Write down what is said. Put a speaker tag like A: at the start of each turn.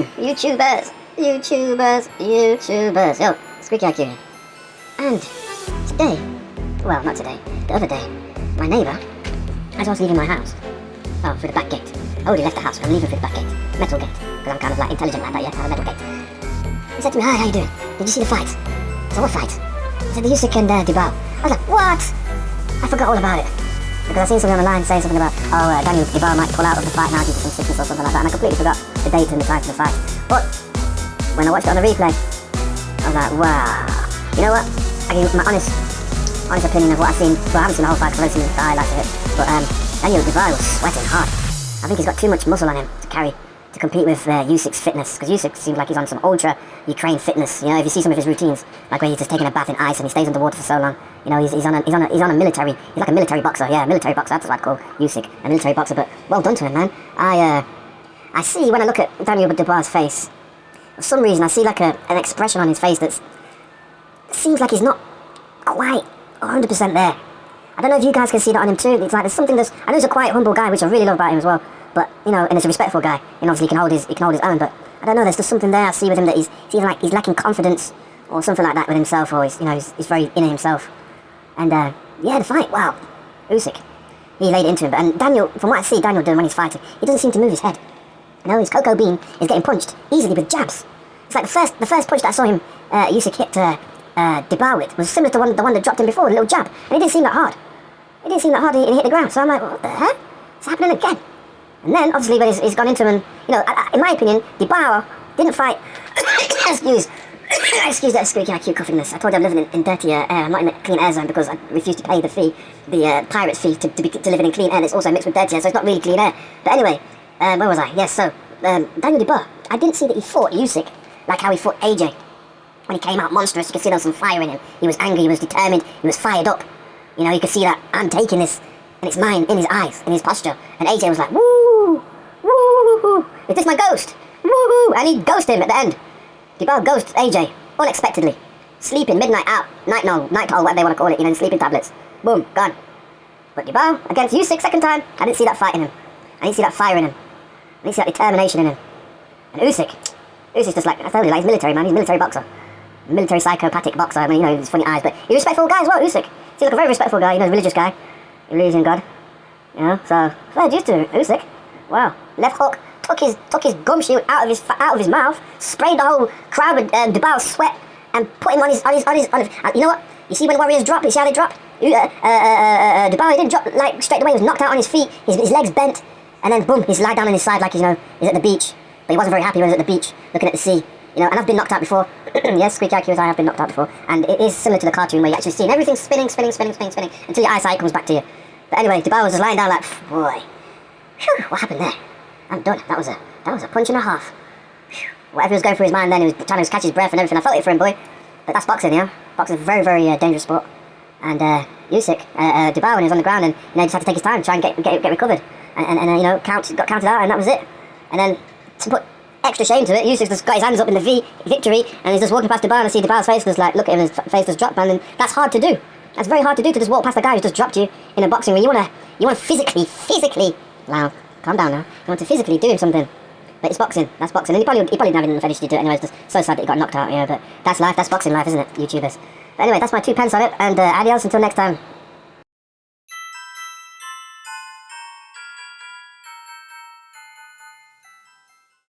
A: YouTubers, YouTubers. Yo, Squeaky I.Q here. And today, well, not today, the other day, my neighbour, as I was leaving my house, through the back gate. I already left the house, I'm leaving through the back gate, metal gate, because I'm kind of like intelligent like that, yeah, I have a metal gate. He said to me, hi, how you doing? Did you see the fight? I said, what fight? He said, the Usyk and Dubois. I was like, what? I forgot all about it. Because I seen something on the line saying something about, Daniel Dubois might pull out of the fight now due to some sickness or something like that, and I completely forgot the date and the time for the fight. But when I watched it on the replay, I was like, wow. You know what? I give my honest opinion of what I've seen. Well, I haven't seen the whole fight because I've only seen the highlights of it. But Daniel Dubois was sweating hard. I think he's got too much muscle on him to compete with Usyk's fitness. Because Usyk seems like he's on some ultra Ukraine fitness. You know, if you see some of his routines, like where he's just taking a bath in ice and he stays underwater for so long. You know, he's on a military. He's like a military boxer. Yeah, military boxer. That's what I'd call Usyk, a military boxer. But well done to him, man. I see when I look at Daniel Dubois' face, for some reason I see like an expression on his face that seems like he's not quite 100% there. I don't know if you guys can see that on him too. It's like there's something that's, I know he's a quiet, humble guy, which I really love about him as well. But you know, and he's a respectful guy. And obviously he can hold his own. But I don't know. There's just something there I see with him that he's either like he's lacking confidence or something like that with himself, or he's very in himself. And yeah, the fight. Wow, Usyk, he laid it into him. And Daniel, from what I see Daniel doing when he's fighting, he doesn't seem to move his head. You know, his coco-BEAN is getting punched easily with jabs. It's like the first punch that I saw him Usyk hit Dubois with was similar to the one that dropped him before, a little jab. And it didn't seem that hard. It didn't seem that hard, and he hit the ground. So I'm like, what the heck? It's happening again. And then, obviously, when he's gone into him, and, you know, in my opinion, Dubois didn't fight... Excuse that Squeaky I.Q coughing this. I told you I'm living in dirty air. I'm not in a clean air zone because I refuse to pay the fee, the pirate's fee, to live in clean air, and it's also mixed with dirty air, so it's not really clean air. But anyway, where was I? Yes, so, Daniel Dubois, I didn't see that he fought Usyk like how he fought AJ. When he came out monstrous, you could see there was some fire in him. He was angry, he was determined, he was fired up. You know, you could see that, I'm taking this, and it's mine, in his eyes, in his posture. And AJ was like, woo, woo, woo, is this my ghost? Woo, woo, and he ghosted him at the end. Dubois ghosts AJ, unexpectedly. Sleeping, midnight out, night owl, whatever they want to call it, you know, sleeping tablets. Boom, gone. But Dubois, against Usyk, second time, I didn't see that fight in him. I didn't see that fire in him. I didn't see that determination in him. And Usyk's just like, I told you, like, he's military, man, he's a military boxer. Military psychopathic boxer, I mean, you know, he's funny eyes, but he's a respectful guy as well, Usyk. He's like a very respectful guy, you know, he's a religious guy. He believes in God. You know, so, fair dues to Usyk. Wow. Left hook, took his gumshoe out of his mouth, sprayed the whole crowd with Dubois sweat, and put him on his, you know what? You see when warriors drop, you see how they drop? Dubois, he didn't drop, like, straight away, he was knocked out on his feet, his legs bent, and then boom, he's lied down on his side like, you know, he's at the beach. But he wasn't very happy when he was at the beach, looking at the sea. You know, and I've been knocked out before. Yes, Squeaky I.Q as I have been knocked out before. And it is similar to the cartoon where you actually see everything spinning until your eyesight comes back to you. But anyway, Dubois was just lying down like, boy, whew, what happened there? I'm done. That was a punch and a half. Whew. Whatever was going through his mind then, he was trying to catch his breath and everything. I felt it for him, boy. But that's boxing, you know. Boxing is a very, very dangerous sport. And Usyk, Dubois, when he was on the ground, and you know, just had to take his time, try and get recovered, and you know, got counted out, and that was it. And then to put extra shame to it, Usyk's just got his hands up in the victory, and he's just walking past Dubois, and I see Dubois' face, just like, look at him, his face just dropped, man, and that's hard to do. That's very hard to do, to just walk past a guy who's just dropped you in a boxing ring. You want to physically, now, calm down now, you want to physically do him something. But it's boxing, that's boxing, and he probably didn't have enough energy to do it anyway. It's just so sad that he got knocked out, you know, but that's life, that's boxing life, isn't it, YouTubers? But anyway, that's my 2 pence on it, and adios until next time.